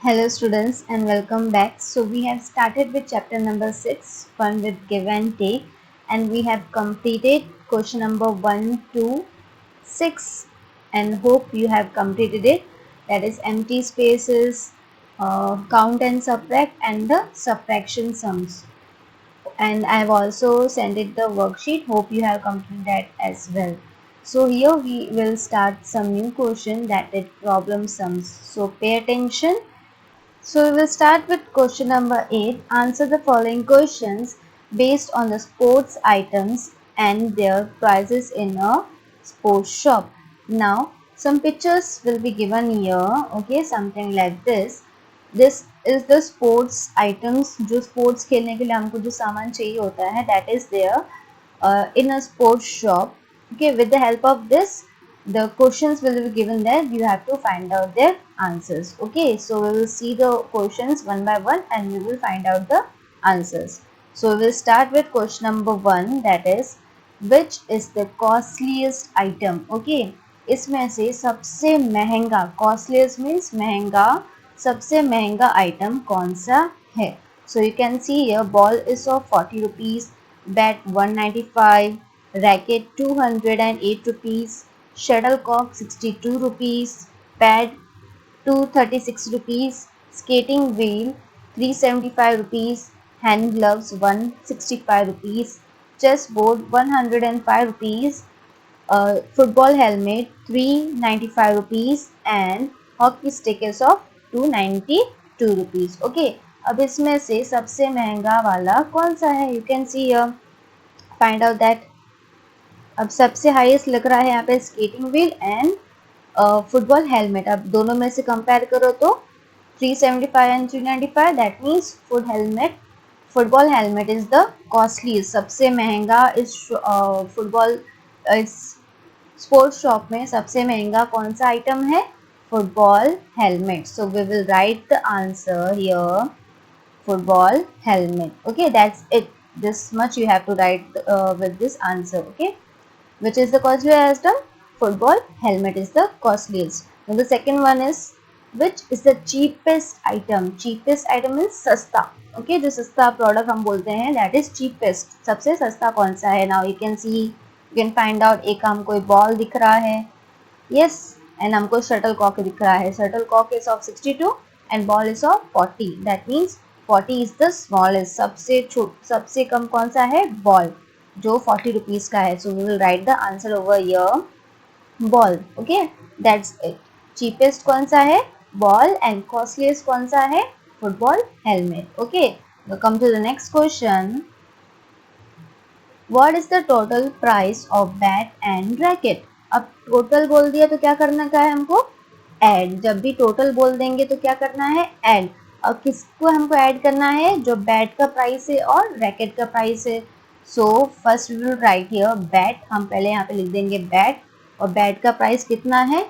Hello students and welcome back. So we have started with chapter number 6, fun with give and take, and we have completed question number 1 to 6 and hope you have completed it. That is empty spaces, count and subtract and the subtraction sums. And I have also sent it the worksheet. Hope you have completed that as well. So here we will start some new question, that is problem sums. So pay attention. So we will start with question number 8. Answer the following questions based on the sports items and their prices in a sports shop. Now some pictures will be given here. Okay, something like this. This is the sports items जो sports खेलने के लिए हमको जो सामान चाहिए होता है, that is there in a sports shop. Okay, with the help of this the questions will be given there. You have to find out their answers. Okay, so we will see the questions one by one and we will find out the answers. So we will start with question number 1, that is which is the costliest item. Okay, इसमें से सबसे महंगा, costliest means महंगा, सबसे महंगा item कौन सा है. So you can see here ball is of 40 rupees, bat 195, racket 208 rupees, shuttlecock 62 rupees, pad 236 rupees, skating wheel 375 rupees, hand gloves 165 rupees, chessboard 105 rupees, football helmet 395 rupees and hockey stick is of 292 rupees. Okay, अब इसमें से सबसे महंगा वाला कौन सा है? You can see here, find out that. अब सबसे हाईएस्ट लग रहा है यहाँ पे skating wheel and football helmet. अब दोनों में से कंपेयर करो तो 375 and 395, that means football helmet is the costly, सबसे महंगा. इस फुटबॉल इस स्पोर्ट्स शॉप में सबसे महंगा कौन सा आइटम है? Football helmet. So we will write the answer here, football helmet. Okay, that's it. This much you have to write with this answer. Okay, which is the costliest item? Football helmet is the costliest. Now the second one is which is the cheapest item. Cheapest item is सस्ता. Okay, जो सस्ता product हम बोलते हैं that is cheapest. सबसे सस्ता कौन सा है? Now you can see, you can find out. एक हमको एक ball दिख रहा है, yes, and हमको shuttlecock दिख रहा है. Shuttlecock is of 62 and ball is of 40. That means 40 is the smallest. सबसे कम कौन सा है? बॉल, जो 40 रुपीज़ का है. So we will write the answer over here, ball. Okay, that's it. Cheapest कौन सा है? बॉल. एंड कॉस्टलीस्ट कौन सा है? Football helmet. Okay, come to the next question. What is the total price of bat and racket? अब total बोल दिया तो क्या करना का है हमको? ऐड. जब भी टोटल बोल देंगे तो क्या करना है? ऐड. और किसको हमको ऐड करना है? जो बैट का प्राइस है और रैकेट का प्राइस है. So first we will write here bat. हम पहले यहाँ पे लिख देंगे बैट, और बैट का प्राइस कितना है?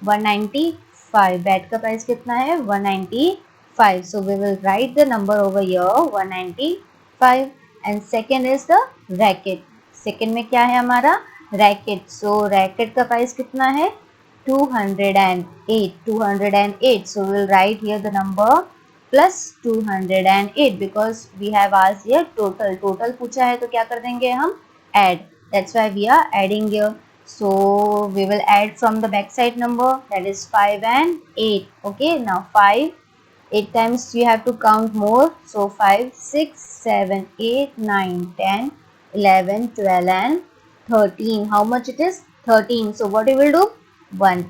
195. बैट का प्राइस कितना है? 195. So we will write the number over here 195. And second is the racket. सेकेंड में क्या है हमारा? रैकेट. सो रैकेट का प्राइस कितना है? 208. 208. So we will write here the number plus 208 because we have asked here total. Total पूछा है तो क्या कर देंगे हम? Add. That's why we are adding here. So we will add from the back side number, that is 5 and 8. Okay, now 5, 8 times you have to count more. So 5, 6, 7, 8, 9, 10, 11, 12 and 13. How much it is? 13. So what you will do? 1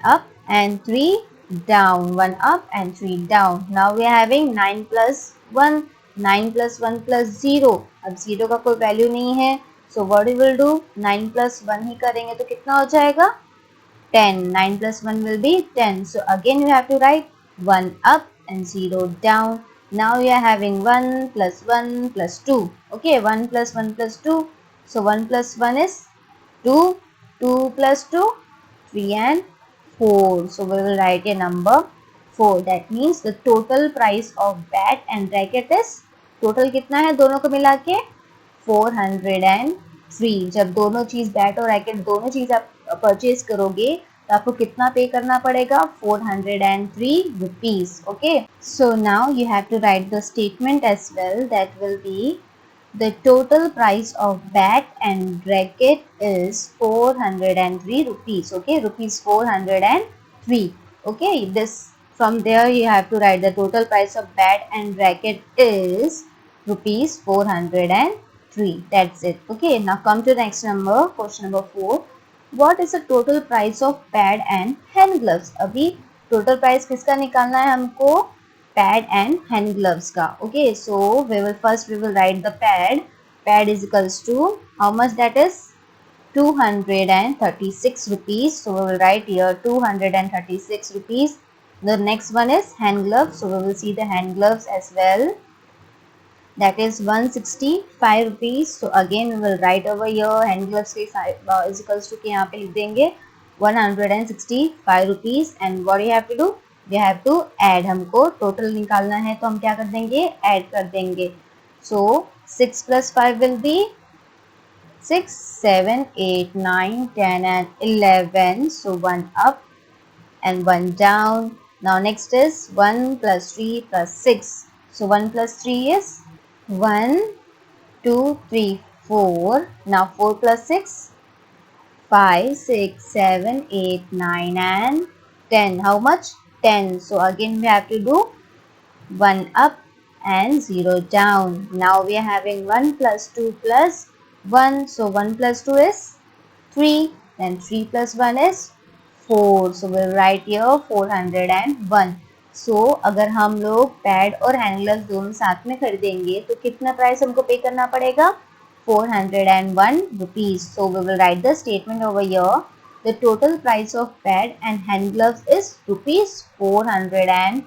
up and 3 down. 1 up and 3 down. Now we are having 9 plus 1. 9 plus 1 plus 0. अब 0 का कोई value नहीं है. So what you will do? 9 plus 1 ही करेंगे तो कितना हो जाएगा? 10. 9 plus 1 will be 10. So again you have to write 1 up and 0 down. Now we are having 1 plus 1 plus 2. Okay, 1 plus 1 plus 2. So 1 plus 1 is 2, 2 plus 2, 3 and 4. So we will write a number 4. That means the total price of bat and racket is, total कितना है दोनों को मिला के? 403. जब दोनों चीज़ bat और racket दोनों चीज़ आप परचेज करोगे तो आपको कितना पे करना पड़ेगा 403 rupees. Okay, so now you have to write the statement as well. That will be the total price of bat and racket is 403 rupees. Okay, rupees 403. Okay, this from there you have to write the total price of bat and racket is rupees 403. That's it. Okay, now come to the next number. Question number 4. What is the total price of pad and hand gloves? अभी total price किसका निकालना है हमको? Pad and hand gloves का. Okay, so we will write the pad. Pad is equals to how much that is? 236 rupees. So we will write here 236 rupees. The next one is hand gloves. So we will see the hand gloves as well. That is 165 rupees. So again we will write over here hand gloves के is equals to के यहाँ पे लिख देंगे 165 rupees. And what you have to do? We have to add. हमको total निकालना है तो हम क्या कर देंगे? Add कर देंगे. So 6 plus 5 will be 6, 7, 8, 9, 10 and 11. So 1 up and 1 down. Now next is 1 plus 3 plus 6. So 1 plus 3 is 1, 2, 3, 4. Now 4 plus 6, 5, 6, 7, 8, 9 and 10. How much? 10. So again we have to do 1 up and 0 down. Now we are having 1 plus 2 plus 1. So 1 plus 2 is 3. Then 3 plus 1 is 4. So we'll write here 401. So अगर हम लोग pad और hand gloves दोनों साथ में खरीदेंगे तो कितना प्राइस हमको पे करना पड़ेगा? 401 rupees. So we will write the statement over here. The total price of pad and hand gloves is rupees 401.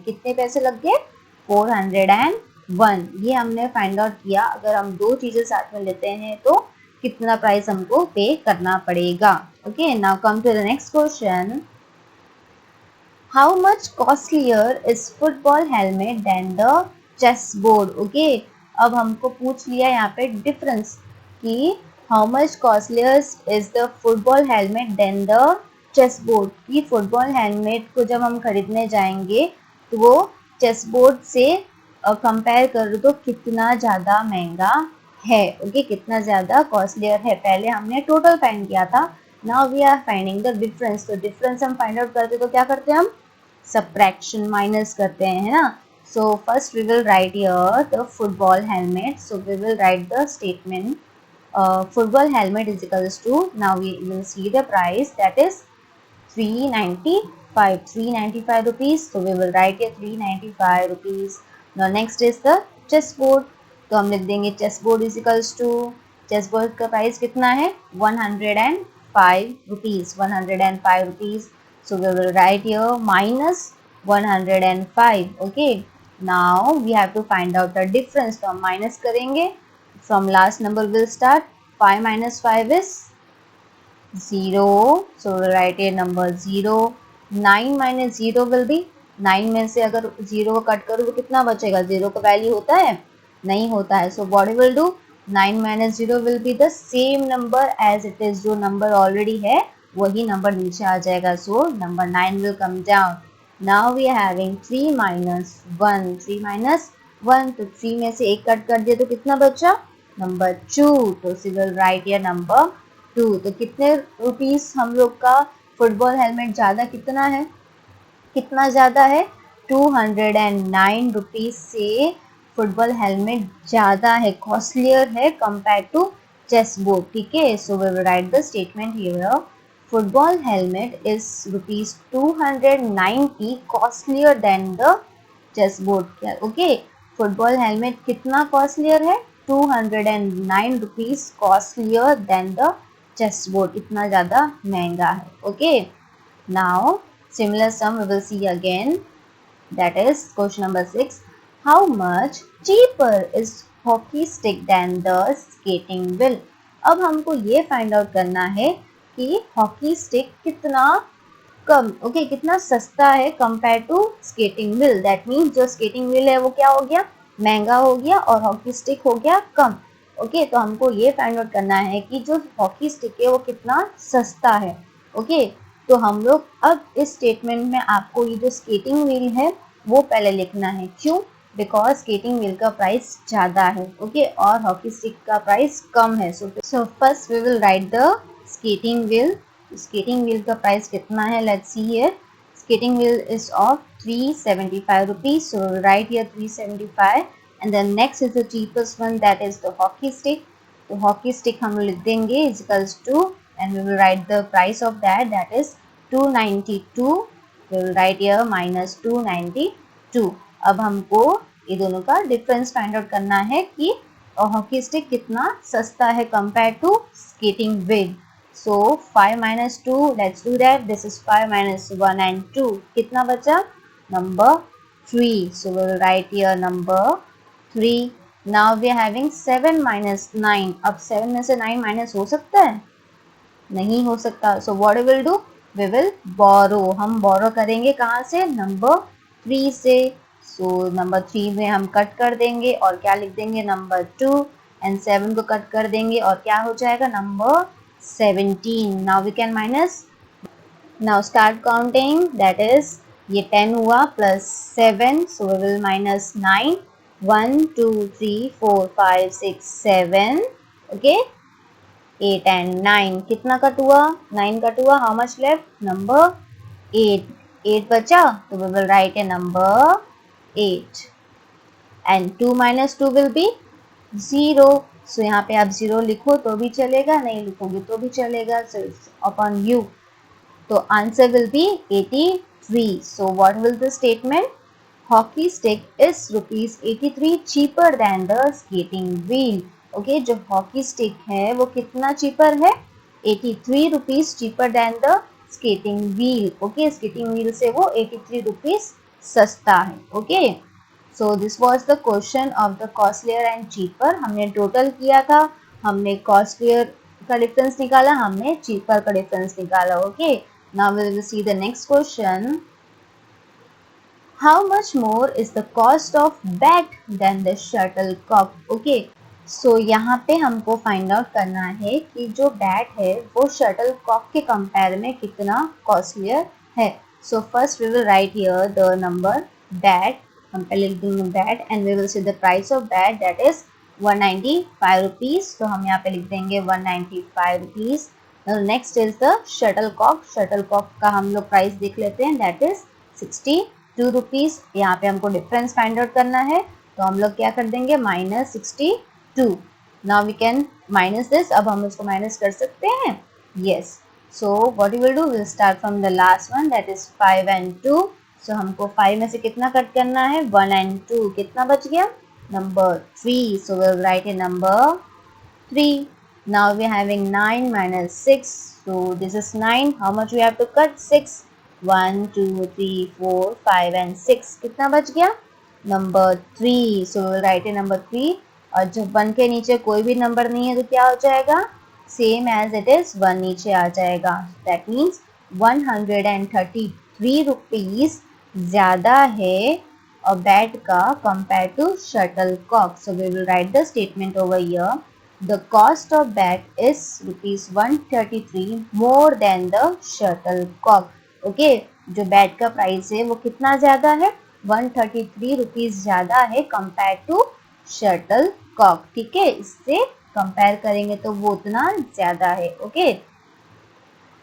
कितने पैसे लग गए? 401. ये हमने फाइंड आउट किया. अगर हम दो चीजें साथ में लेते हैं तो कितना प्राइस हमको पे करना पड़ेगा. Okay, now come to the next question. How much costlier is football helmet than the chessboard? Okay, अब हमको पूछ लिया यहाँ पे डिफरेंस कि how much costlier is the football helmet than the chessboard. कि फुटबॉल हेलमेट को जब हम खरीदने जाएंगे तो वो चेसबोर्ड से कंपेयर करो तो कितना ज़्यादा महंगा है. ओके, कितना ज़्यादा कॉस्टलियर है. पहले हमने टोटल फाइंड किया था. Now we are finding the difference. तो डिफरेंस हम फाइंड आउट करते तो क्या करते हैं हम? सब्ट्रैक्शन, माइनस करते हैं, है ना. So first we will write here the football helmet. So we will write the statement. Football helmet is equals to, now we will see the price, that is 395 rupees. So we will write here 395 rupees. Now next is the chessboard. तो हम लिख देंगे chessboard is equals to, chessboard का price कितना है? 105 rupees. 105 rupees. So we will write here minus 105. Okay, now we have to find out the difference. तो हम minus करेंगे. From last number we'll start. 5 minus 5 is 0. So we'll write here number 0. 9 minus 0 will be, 9 में से अगर 0 को cut करो तो कितना बचेगा? 0 का वैल्यू होता है? नहीं होता है. So what we will do? 9 minus 0 will be the same number as it is. जो number already है वही नंबर नीचे आ जाएगा. So number 9 will come down. Now we are having 3 minus 1. 3 minus 1, तो 3 में से एक कट कर दिया तो कितना बचा? नंबर 2. तो we will write here number 2. तो कितने रुपीस हम लोग का फुटबॉल हेलमेट ज़्यादा कितना है? कितना ज़्यादा है? 209 रुपीस से फुटबॉल हेलमेट ज़्यादा है, कॉस्टलियर है कंपेयर टू चेसबोर्ड. ठीक है. So we will write the statement here. Football helmet is rupees 290 costlier than the chessboard. Okay, football helmet कितना कॉस्टलियर है? 209 rupees costlier than the chessboard. इतना ज़्यादा महंगा है. Okay, now similar sum we will see again. That is question number 6. How much cheaper is hockey stick than the skating wheel? अब हमको ये find out करना है कि हॉकी स्टिक कितना कम, ओके, कितना सस्ता है compare to skating wheel. That means जो स्केटिंग व्हील है वो क्या हो गया? महंगा हो गया और हॉकी स्टिक हो गया कम. ओके, तो हमको ये फाइंड आउट करना है कि जो हॉकी स्टिक है वो कितना सस्ता है. ओके, तो हम लोग अब इस स्टेटमेंट में आपको ये जो स्केटिंग व्हील है वो पहले लिखना है। क्यों? बिकॉज स्केटिंग व्हील का प्राइस ज़्यादा है, ओके, और हॉकी स्टिक का प्राइस कम है। So first we will write the skating wheel. Skating wheel का प्राइस कितना है? Let's see here. Skating wheel is of 375 rupees. So we'll write here 375. And then next is the cheapest one, that is the hockey stick. तो hockey stick हम लिख देंगे is equals to, and we will write the price of that, that is 292. We will write here minus 292. अब हमको ये दोनों का difference find out करना है कि हॉकी स्टिक कितना सस्ता है compare to skating wheel. So 5 minus 2, let's do that. This is 5 minus 1 and 2. कितना बचा? Number 3. So we will write here number 3. Now we are having 7 minus 9. अब 7 में से 9 minus हो सकता है? नहीं हो सकता। So what we will do? We will borrow. हम borrow करेंगे कहाँ से? Number 3 से। So number 3 में हम कट कर देंगे और क्या लिख देंगे? Number 2 and 7 को कट कर देंगे और क्या हो जाएगा? Number 17. Now we can minus. Now start counting. That is ये 10 हुआ plus 7. So we will minus 9. 1, 2, 3, 4, 5, 6, 7. Okay. 8 and 9. कितना कट हुआ? 9 कट हुआ. How much left? Number 8. 8 बचा. So we will write a number 8. And 2 minus 2 will be 0. So यहाँ पे आप 0 लिखो तो भी चलेगा, नहीं लिखोगे तो भी चलेगा. So it's upon you. तो answer will be 83. So what will the statement? Hockey stick is rupees 83 cheaper than the skating wheel. Okay, जो hockey stick है वो कितना cheaper है? 83 rupees cheaper than the skating wheel. Okay, skating wheel से वो 83 rupees सस्ता है. Okay. So this was the question of the costlier and cheaper. हमने टोटल किया था, हमने costlier का डिफरेंस निकाला, हमने cheaper का डिफरेंस निकाला. Okay. Now we will see the next question. How much more is the cost of bat than the shuttlecock? Okay. So यहाँ पे हमको फाइंड आउट करना है कि जो बैट है वो शटलकॉक के कंपेयर में कितना कॉस्टलियर है. So first we will write here the number bat. हम पहले लिख देंगे bat and we will see the price of bat, that is 195 rupees. तो हम यहाँ पे लिख देंगे 195 rupees. Now next is the shuttlecock. Shuttlecock का हम लोग प्राइस देख लेते हैं, that is 62 rupees. यहाँ पे हमको डिफरेंस फाइंड आउट करना है तो हम लोग क्या कर देंगे? Minus 62. Now we can minus this. अब हम इसको माइनस कर सकते हैं? Yes. So what we will do? We'll start from the last one, that is 5 and 2. So हमको 5 में से कितना कट करना है? 1 and 2. कितना बच गया? Number 3. So we'll write a number 3. Now we are having 9 minus 6. So this is 9. How much we have to cut? 6. 1, 2, 3, 4, 5 and 6. कितना बच गया? Number 3. So we'll write a number 3. और जब 1 के नीचे कोई भी नंबर नहीं है तो क्या हो जाएगा? Same as it is, 1 नीचे आ जाएगा. That means 133 rupees ज़्यादा है और बैट का compare to shuttlecock. So we will write the statement over here. The cost of bat is rupees 133 more than the shuttlecock. Okay, जो बैट का price है वो कितना ज़्यादा है? 133 रुपीज़ ज़्यादा है कंपेयर टू शटलकॉक. ठीक है, इससे कंपेयर करेंगे तो वो उतना ज़्यादा है. Okay.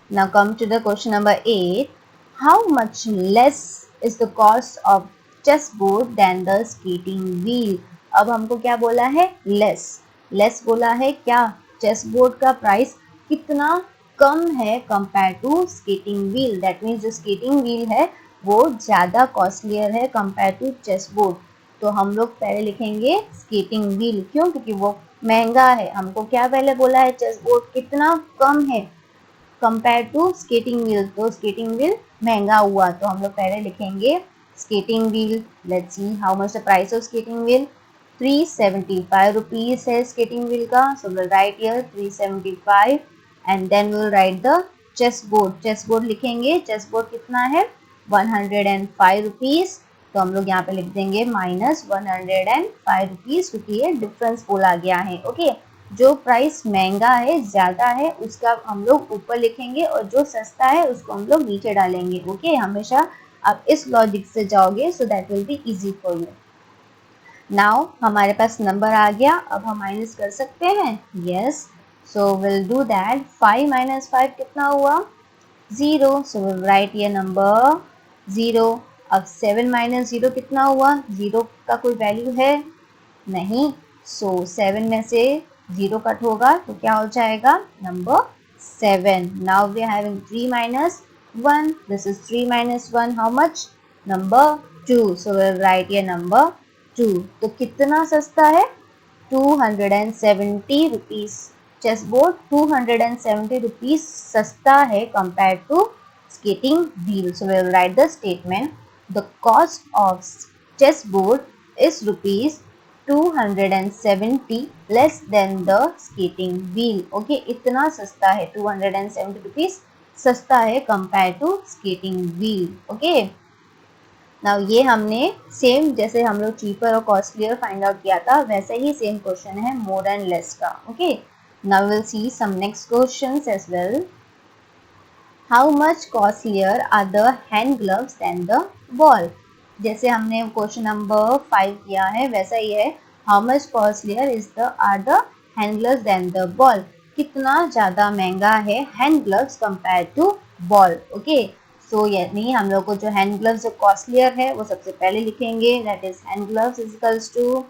Now come to the question number 8. How much less is the cost of chessboard than the skating wheel? अब हमको क्या बोला है? Less. Less बोला है क्या? चेसबोर्ड का प्राइस कितना कम है compare to skating wheel. That means जो स्केटिंग व्हील है वो ज़्यादा कॉस्टलियर है कंपेयर टू चेसबोर्ड. तो हम लोग पहले लिखेंगे स्केटिंग व्हील. क्यों? क्योंकि वो महंगा है. हमको क्या पहले बोला है? चेसबोर्ड कितना कम है कंपेयर टू स्केटिंग व्हील. तो स्केटिंग व्हील महंगा हुआ तो हम लोग पहले लिखेंगे skating wheel. Let's see how much the price of skating wheel. 375 rupees है स्केटिंग व्हील का. So will write here 375 and then will write the chessboard. Chessboard लिखेंगे. चेसबोर्ड कितना है? 105 रुपीज. तो हम लोग यहाँ पे लिख देंगे माइनस 105 रुपीज क्योंकि ये डिफरेंस बोला गया है. ओके. जो प्राइस महंगा है, ज़्यादा है, उसका हम लोग ऊपर लिखेंगे और जो सस्ता है उसको हम लोग नीचे डालेंगे। ओके, हमेशा आप इस लॉजिक से जाओगे, so that will be easy for you. Now हमारे पास नंबर आ गया, अब हम माइनस कर सकते हैं। Yes, so will do that. 5 minus 5 कितना हुआ? 0, सो विल राइट ये नंबर 0। अब 7 माइनस 0 कितना हुआ? 0 का कोई वैल्यू है नहीं, सो 7 में से 0 कट होगा तो क्या हो जाएगा? Number 7। Now we are having 3 minus 1, this is 3 minus 1, how much? Number 2, so will write ये नंबर 2। तो कितना सस्ता है? 270 रुपीज। चेस बोर्ड 270 रुपीज सस्ता है compare to skating wheel. So we'll write the statement. The cost of chess board is rupees 270 less than the skating wheel. Okay, इतना सस्ता है, 270 रुपीज सस्ता है compare to skating wheel. Okay. Now ये हमने same जैसे हम लोग चीपर और कॉस्टलियर फाइंड आउट किया था, वैसे ही सेम क्वेश्चन है मोर एंड लेस का। Okay, now will see some next questions as well. How much costlier are the hand gloves then the ball? जैसे हमने क्वेश्चन नंबर 5 किया है वैसा ही है। How much costlier is the are the hand gloves then the ball? कितना ज़्यादा महंगा है hand gloves compare to ball? Okay, so यानी हम लोग को जो हैंड ग्लव्स जो कॉस्टलियर है वो सबसे पहले लिखेंगे, that is hand gloves is equals to,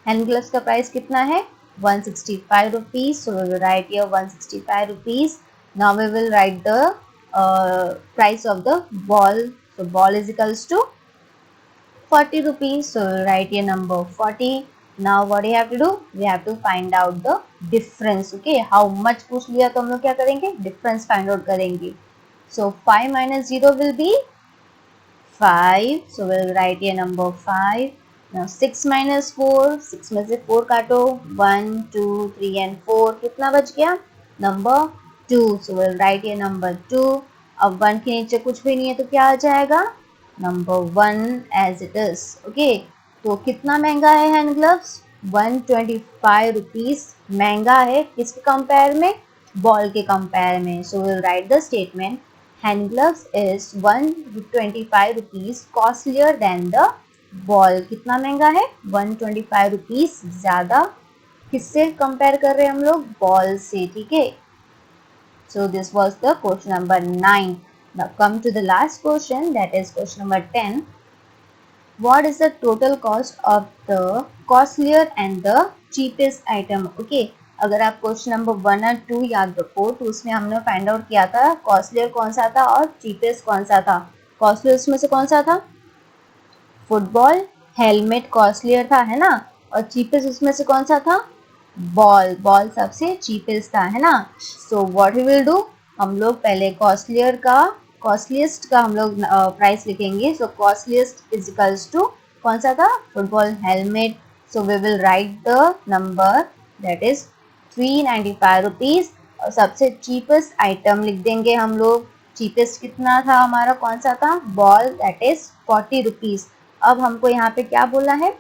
hand gloves का प्राइस कितना है? 165 rupees. So we will write here 165 rupees. Now we will write the price of the ball. So ball is equals to 40 rupees. So we'll write here number 40. Now what do you have to do? We have to find out the difference. Okay, how much पूछ लिया तो हम लोग क्या करेंगे? Difference find out करेंगे. So 5 minus 0 will be 5. So we'll write here number 5. Now 6 minus 4, 6 में से 4 काटो, 1, 2, 3 and 4, कितना बच गया? Number 2. So we'll write here number 2. अब 1 के नीचे कुछ भी नहीं है तो क्या आ जाएगा? Number 1 as it is. Okay, तो कितना महंगा है हैंड ग्लव्स? 125 रुपीज महंगा है किसके कंपेयर में? बॉल के कंपेयर में. So we'll write the statement. Hand gloves is 125 rupees costlier than the ball. कितना महंगा है? 125 रुपीज ज़्यादा किससे कंपेयर कर रहे हैं हम लोग? बॉल से. ठीक है. So this was the question number 9. Now come to the last question, that is question number 10. What is the total cost of the costlier and the cheapest item? Okay, अगर आप क्वेश्चन नंबर 1 और 2 याद रखो तो उसमें हमने find out किया था कॉस्टलियर कौन सा था और चीपेस्ट कौन सा था. कॉस्टलियर उसमें से कौन सा था? फुटबॉल हेलमेट कॉस्टलियर था, है ना. और चीपेस्ट उसमें से कौन सा था? बॉल. बॉल सबसे चीपेस्ट था, है ना. So what we will do, हम लोग पहले कॉस्टलियर का कॉस्टलीस्ट का हम लोग प्राइस लिखेंगे. So costliest is equals to कौन सा था? Football helmet. So we will write the number that is 395 rupees. और सबसे चीपेस्ट आइटम लिख देंगे हम लोग. चीपेस्ट कितना था हमारा? कौन सा था? Ball, that is 40 rupees. अब हमको यहाँ पे क्या बोला है?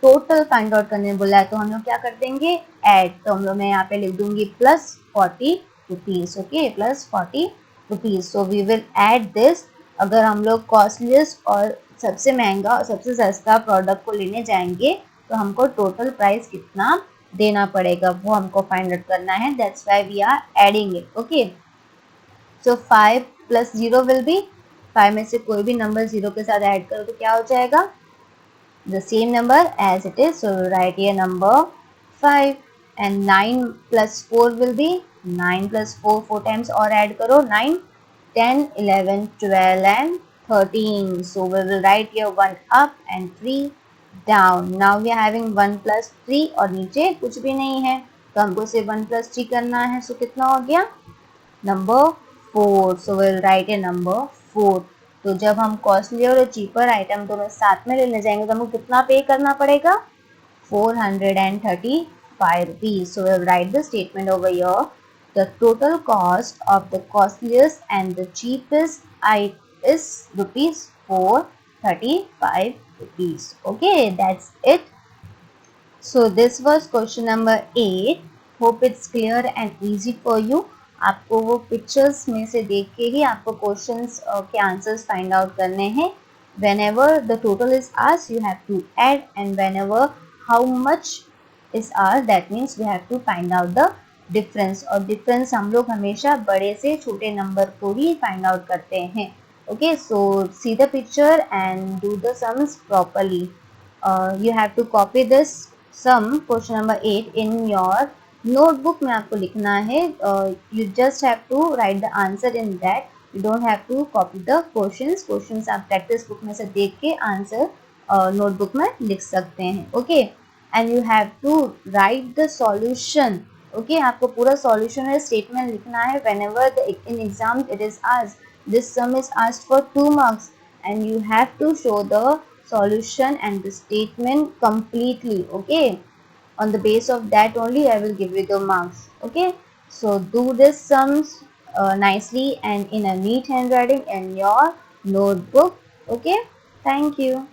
टोटल फाइंड आउट करने बोला है, तो हम लोग क्या कर देंगे? ऐड. तो हम लोग मैं यहाँ पे लिख दूंगी plus 40 rupees. Okay, plus 40 rupees. So we will add this. अगर हम लोग कॉस्टलीस्ट और सबसे महंगा और सबसे सस्ता प्रोडक्ट को लेने जाएंगे तो हमको टोटल प्राइस कितना देना पड़ेगा वो हमको फाइंड आउट करना है. That's why we are adding it. Okay, so 5 plus 0 will be, 5 में से कोई भी नंबर 0 के साथ ऐड करो तो क्या हो जाएगा? The same number as it is. So write here number 5. And 9 plus 4 will be 9 plus 4, 4 times और add करो 9, 10, 11, 12 and 13. So we will write here 1 up and 3 down. Now we are having 1 plus 3 और नीचे कुछ भी नहीं है तो हमको सिर्फ 1 plus 3 करना है. So कितना हो गया? Number 4. So we will write a number 4. तो जब हम कॉस्टलियर और चीपर आइटम दोनों साथ में लेने जाएंगे तो हमको कितना पे करना पड़ेगा? 435 rupees. So we'll write the statement over here. The total cost of the costliest and the cheapest is rupees 435 rupees. Okay, that's it. So this was question number 8. Hope it's clear and easy for you. आपको वो pictures में से देख के ही आपको questions के answers find out करने हैं। whenever the total is asked you have to add, and whenever how much is asked that means we have to find out the difference। और difference हम लोग हमेशा बड़े से छोटे नंबर को ही find out करते हैं। okay, so see the picture and do the sums properly। you have to copy this sum question number 8 in your notebook में आपको लिखना है। you just have to write the answer in that, you don't have to copy the questions आप practice book में से देख के answer notebook में लिख सकते हैं। okay, and you have to write the solution। okay, आपको पूरा solution और statement लिखना है। whenever in exam it is asked this sum is asked for 2 marks and you have to show the solution and the statement completely। okay, on the base of that only I will give you the marks। okay, so do this sums nicely and in a neat handwriting in your notebook। okay, thank you।